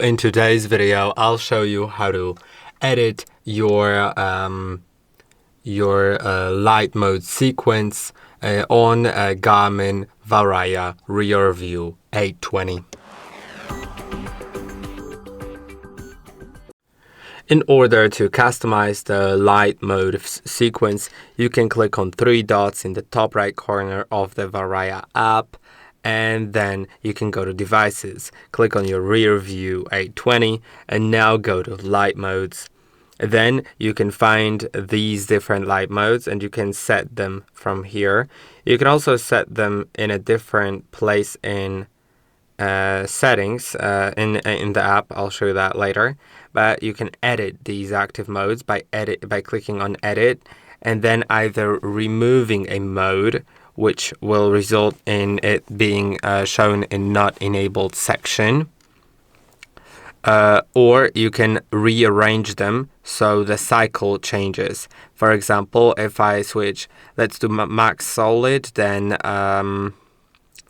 In today's video, I'll show you how to edit your light mode sequence on Garmin Varia RearVue 820. In order to customize the light mode sequence, you can click on three dots in the top right corner of the Varia app, and then you can go to Devices, click on your RearVue 820, and now go to Light Modes. Then you can find these different light modes and you can set them from here. You can also set them in a different place in settings in the app. I'll show you that later. But you can edit these active modes by clicking on Edit, and then either removing a mode, which will result in it being shown in not enabled section, or you can rearrange them so the cycle changes. For example, if I switch, let's do max solid, then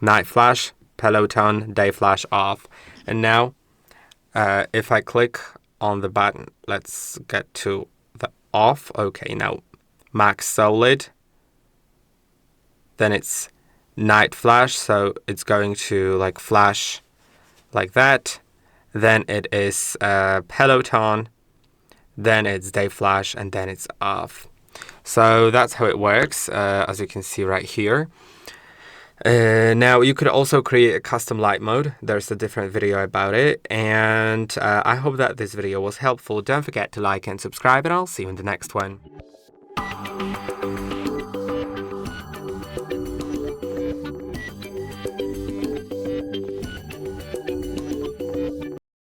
night flash, Peloton, day flash off. And now if I click on the button, let's get to the off. Okay, now max solid, then it's night flash, so it's going to like flash like that. Then it is Peloton, then it's day flash, and then it's off. So that's how it works, as you can see right here. Now you could also create a custom light mode. There's a different video about it, and I hope that this video was helpful. Don't forget to like and subscribe, and I'll see you in the next one.